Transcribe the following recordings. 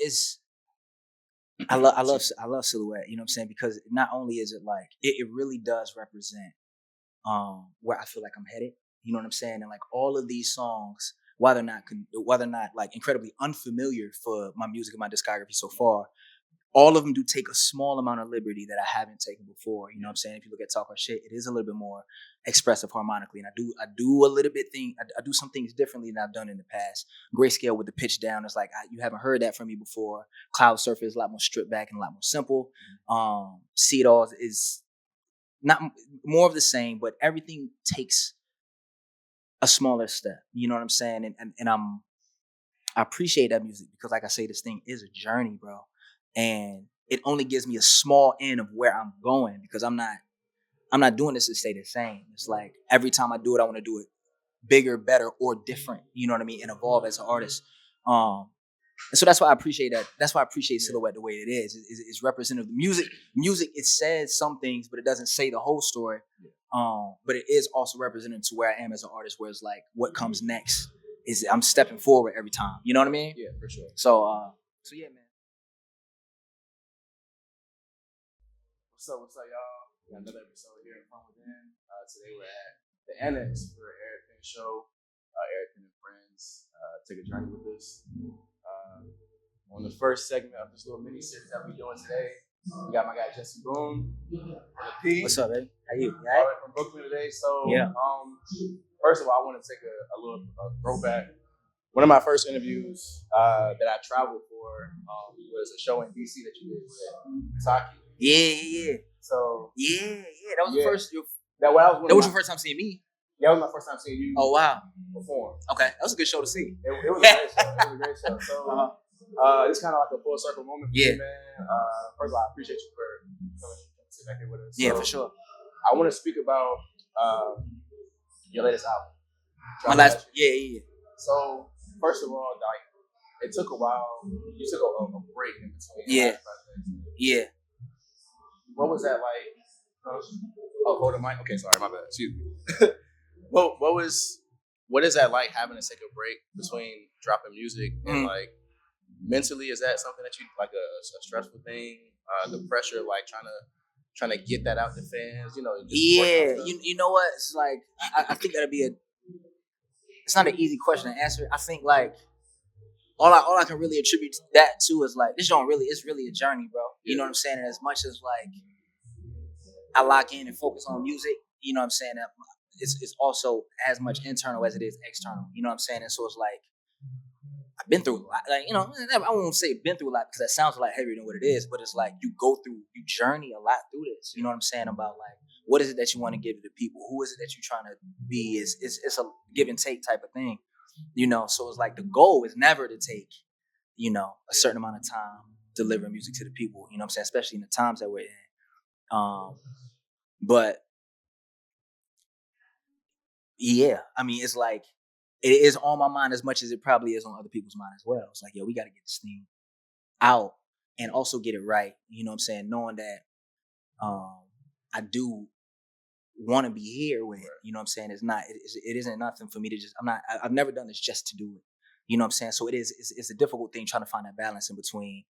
it's I love Silhouette, you know what I'm saying? Because not only is it like it really does represent where I feel like I'm headed, you know what I'm saying? And like all of these songs, whether or not like incredibly unfamiliar for my music and my discography so far, all of them do take a small amount of liberty that I haven't taken before. You know what I'm saying? If you look at Talk Our Shit, it is a little bit more expressive harmonically. And I do a little bit I do some things differently than I've done in the past. Grayscale with the pitch down, it's like, you haven't heard that from me before. Cloud Surfer is a lot more stripped back and a lot more simple. See It All is not more of the same, but everything takes a smaller step. You know what I'm saying? And I appreciate that music because, like I say, this thing is a journey, bro. And it only gives me a small end of where I'm going because I'm not doing this to stay the same. It's like every time I do it, I want to do it bigger, better, or different. You know what I mean? And evolve as an artist. And so that's why I appreciate that. That's why I appreciate Silhouette the way it is. It's representative. Music, it says some things, but it doesn't say the whole story. But it is also representative to where I am as an artist, where it's like what comes next is I'm stepping forward every time. You know what I mean? Yeah, for sure. So yeah, man. What's up, y'all? We got another episode here in From Within. Today we're at the Annex for Eric Penn show. Eric Penn and friends take a journey with us. On the first segment of this little mini series that we're doing today, we got my guy Jesse Boone on the P. What's up, baby? How you? All right, from Brooklyn today. So yeah. First of all, I want to take a little throwback. One of my first interviews that I traveled for was a show in DC that you did with Taki. Yeah. So that was the first. That was your first time seeing me. That was my first time seeing you. Oh wow. Perform. Okay, that was a good show to see. It was a great show. So it's kind of like a full circle moment for me, man. First of all, I appreciate you for coming to sit back here with us. Yeah, for sure. I want to speak about your latest album. My last, yeah. So first of all, like it took a while. You took a break in between. Yeah. What was that like? Oh, hold the mic. Okay, sorry, my bad. Excuse me. What is that like having to take a break between dropping music and like mentally? Is that something that you like a stressful thing? The pressure, like trying to get that out to fans. You know. You know what? It's like I think that'd be it's not an easy question to answer. I think like all I can really attribute that to is like it's really a journey, bro. You know what I'm saying? And as much as like I lock in and focus on music, you know what I'm saying? It's also as much internal as it is external. You know what I'm saying? And so it's like I've been through a lot. Like, you know, I won't say been through a lot because that sounds a lot heavier than what it is, but it's like you journey a lot through this. You know what I'm saying? About like what is it that you want to give to the people? Who is it that you're trying to be? It's a give and take type of thing. You know, so it's like the goal is never to take, you know, a certain amount of time delivering music to the people. You know what I'm saying? Especially in the times that we're in. But yeah, I mean, it's like it is on my mind as much as it probably is on other people's mind as well. It's like, yo, we got to get this thing out and also get it right. You know what I'm saying? Knowing that I do want to be here with it. You know what I'm saying? It isn't nothing for me to just, I've never done this just to do it. You know what I'm saying? So it's a difficult thing trying to find that balance in between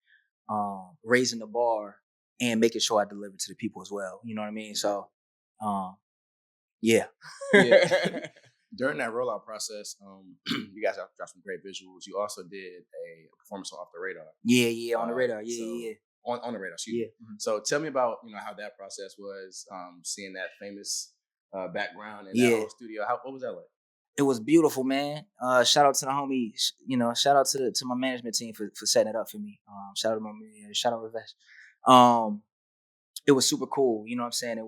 raising the bar and making sure I deliver to the people as well. You know what I mean? So, yeah. During that rollout process, you guys have dropped some great visuals. You also did a performance on Off the Radar. Yeah, on the radar. Yeah. On the radar, excuse me. Mm-hmm. So tell me about how that process was, seeing that famous background in that whole studio. What was that like? It was beautiful, man. Shout out to the homie. You know, shout out to my management team for setting it up for me. Shout out to my shout out Ravesh. It was super cool. You know what I'm saying?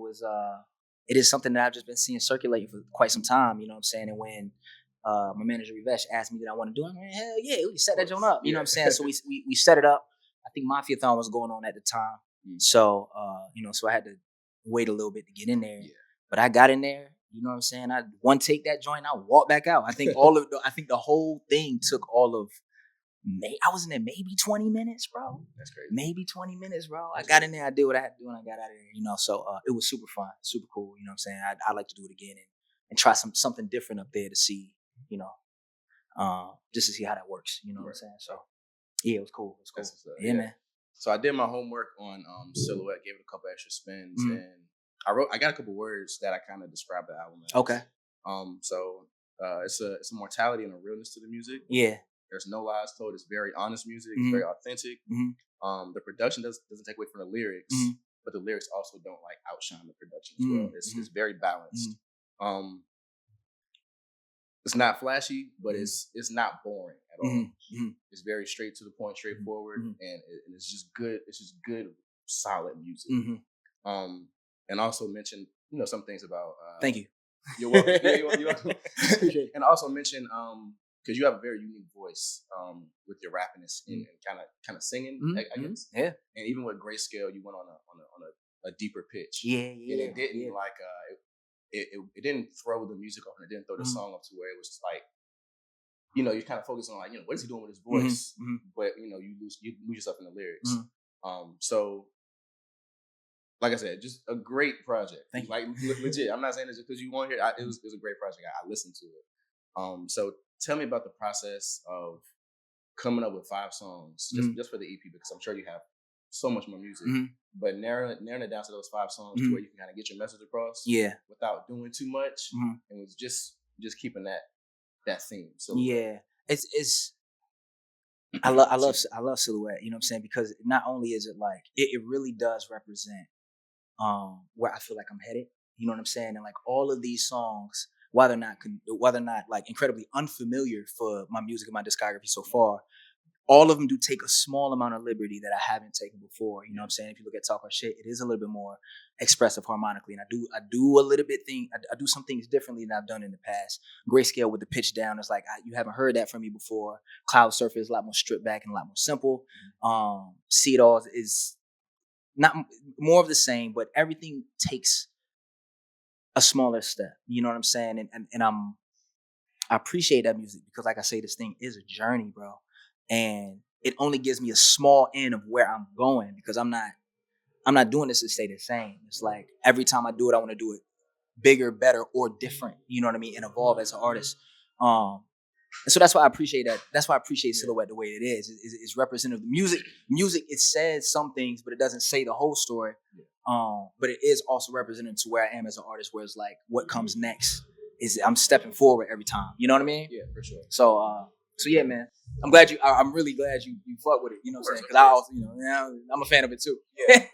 It is something that I've just been seeing circulating for quite some time. You know what I'm saying? And when my manager Ravesh asked me that I want to do it, I'm like, hell yeah, we set that joint up. You know what I'm saying? So we set it up. I think Mafia-thon was going on at the time. So, so I had to wait a little bit to get in there. Yeah. But I got in there, you know what I'm saying? I one take that joint, I walked back out. I think the whole thing took I was in there maybe 20 minutes, bro. That's crazy. Maybe 20 minutes, bro. I got in there, I did what I had to do, and I got out of there, you know. So it was super fun, super cool, you know what I'm saying? I'd like to do it again and try something different up there to see, you know, just to see how that works, you know what I'm saying? So Yeah, it was cool. It was cool. That's what's up. Yeah, man. So I did my homework on Silhouette, gave it a couple extra spins, and I got a couple words that I kind of described the album as. Okay. So it's a mortality and a realness to the music. Yeah. There's no lies told. It's very honest music. It's very authentic. The production doesn't take away from the lyrics, but the lyrics also don't like outshine the production as well. It's very balanced. It's not flashy, but it's not boring at all. It's very straight to the point, straightforward, and it's just good. It's just good, solid music. And also mention some things about. Thank you. You're welcome. You're welcome. And also mention because you have a very unique voice with your rappiness and kind of singing, I guess. Yeah. And even with Grayscale, you went on a deeper pitch. Yeah. And it didn't it didn't throw the music off, and it didn't throw the song up to where it was just like, you kind of focus on like, what is he doing with his voice? But you lose yourself in the lyrics. So like I said, just a great project. Thank you. Like legit. I'm not saying this because you want to hear it. It was a great project. I listened to it. So tell me about the process of coming up with 5 songs just for the EP, because I'm sure you have so much more music. But narrowing it down to those 5 songs to where you can kind of get your message across. Yeah. Without doing too much, and was just keeping that theme. So yeah, it's. I love Silhouette. You know what I'm saying? Because not only is it like it really does represent where I feel like I'm headed. You know what I'm saying? And like all of these songs, whether or not like incredibly unfamiliar for my music and my discography so far, all of them do take a small amount of liberty that I haven't taken before. You know what I'm saying? If you look at Talk Our Shit, it is a little bit more expressive harmonically. And I do a little bit I do some things differently than I've done in the past. Grayscale with the pitch down, it's like, you haven't heard that from me before. Cloud Surfer is a lot more stripped back and a lot more simple. See It All is not more of the same, but everything takes a smaller step. You know what I'm saying? And I appreciate that music because, like I say, this thing is a journey, bro. And it only gives me a small end of where I'm going, because I'm not doing this to stay the same. It's like every time I do it, I want to do it bigger, better, or different. You know what I mean? And evolve as an artist. And so that's why I appreciate that. That's why I appreciate Silhouette the way it is. It's representative. Music, it says some things, but it doesn't say the whole story. But it is also representative to where I am as an artist, where it's like what comes next is I'm stepping forward every time. You know what I mean? Yeah, for sure. So yeah, man. I'm really glad you fuck with it. You know what I'm saying? Because I also, I'm a fan of it too. Yeah.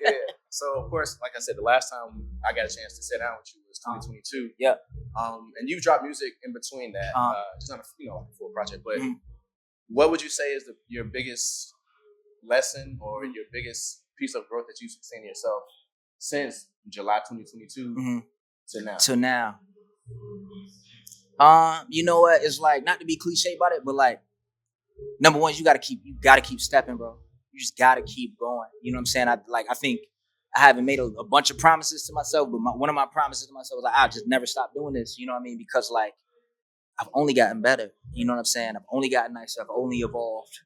So of course, like I said, the last time I got a chance to sit down with you was 2022. Yeah. And you've dropped music in between that, just not a full project. But what would you say is your biggest lesson or your biggest piece of growth that you've seen in yourself since July 2022 to now? You know what? It's like, not to be cliche about it, but like, number one, you gotta keep stepping, bro. You just gotta keep going. You know what I'm saying? I think I haven't made a bunch of promises to myself, but one of my promises to myself was like, I'll just never stop doing this. You know what I mean? Because like, I've only gotten better. You know what I'm saying? I've only gotten nicer. I've only evolved.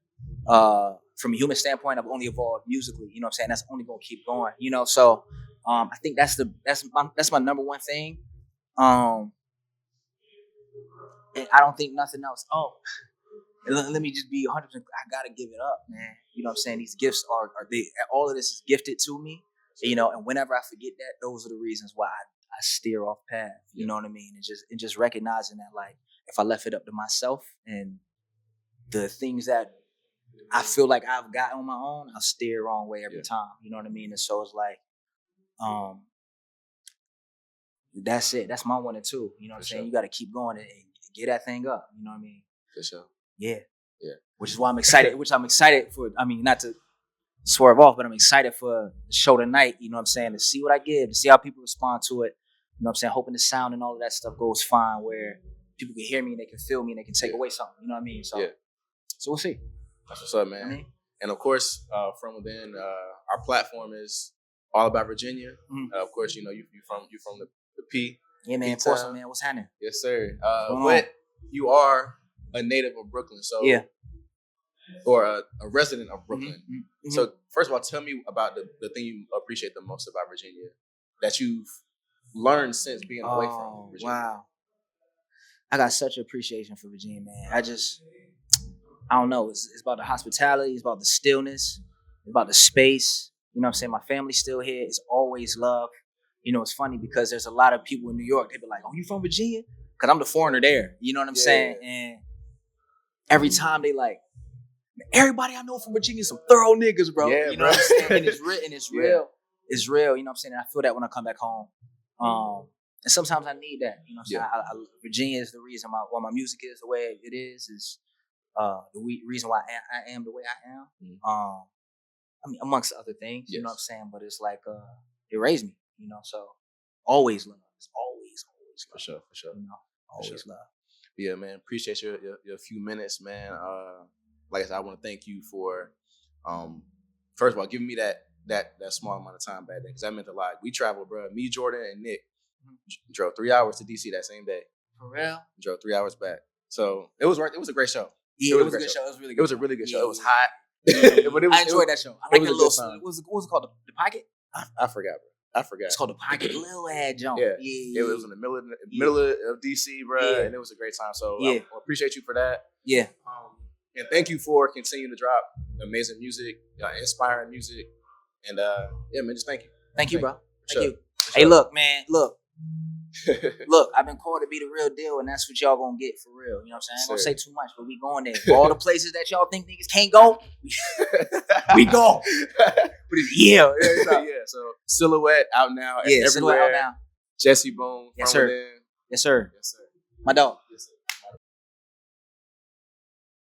From a human standpoint, I've only evolved musically. You know what I'm saying? That's only gonna keep going. So I think that's my number one thing. And I don't think nothing else. Let me just be 100%. I gotta give it up, man. You know what I'm saying? These gifts are all of this is gifted to me. And whenever I forget that, those are the reasons why I steer off path. You know what I mean? And just recognizing that, like, if I left it up to myself and the things that I feel like I've got on my own, I'll steer the wrong way every time. You know what I mean? And so it's like, that's it. That's my 1 and 2. You know what I'm saying? You got to keep going and get that thing up. You know what I mean? For sure. Yeah. Which is why I'm excited. For. I mean, not to swerve off, but I'm excited for the show tonight. You know what I'm saying? To see what I give, to see how people respond to it. You know what I'm saying? Hoping the sound and all of that stuff goes fine, where people can hear me and they can feel me and they can take away something. You know what I mean? So we'll see. That's what's up, man. And of course, from within, our platform is all about Virginia. Of course, you from the P. Yeah, man. Portsmouth, man. What's happening? Yes, sir. But you are a native of Brooklyn, so or a resident of Brooklyn. So first of all, tell me about the thing you appreciate the most about Virginia that you've learned since being away from Virginia. Wow. I got such appreciation for Virginia, man. I don't know. It's about the hospitality. It's about the stillness. It's about the space. You know what I'm saying? My family's still here. It's always love. You know, it's funny because there's a lot of people in New York. They be like, "Oh, you from Virginia?" Because I'm the foreigner there. You know what I'm saying? And every time they like, everybody I know from Virginia is some thorough niggas, bro. Yeah, you know what I'm saying? And it's written. It's real. It's real. You know what I'm saying? And I feel that when I come back home. And sometimes I need that. You know what I'm saying? Virginia is the reason why my music is the way it is the reason why I am the way I am. I mean, amongst other things, you know what I'm saying? But it's like, it raised me, you know, so always love. It's always love. For sure. You know, always love. Yeah, man. Appreciate your few minutes, man. Like I said, I want to thank you for, first of all, giving me that small amount of time back then, because that meant a lot. We traveled, bro. Me, Jordan, and Nick drove 3 hours to DC that same day. For real? Drove 3 hours back. So it was a great show. Yeah, it was a good show. It was really good. It was a really good show. It was hot. But I enjoyed that show. I like the little. What was it called? The Pocket? I forgot, bro. It's called the Pocket. Little ad jump. Yeah. It was in the middle of DC, bro, and it was a great time. So I appreciate you for that. Yeah. And thank you for continuing to drop amazing music, inspiring music, and man, just thank you. Thank you, bro. Thank you. Hey, look, man, look. Look, I've been called to be the real deal, and that's what y'all gonna get for real. You know what I'm saying? I ain't gonna say too much, but we going there. All the places that y'all think niggas can't go, we go. Yeah. So Silhouette out now. Yeah, Silhouette out now. Jesse Boone. Yes, sir. Yes, sir. My dog. Yes, sir.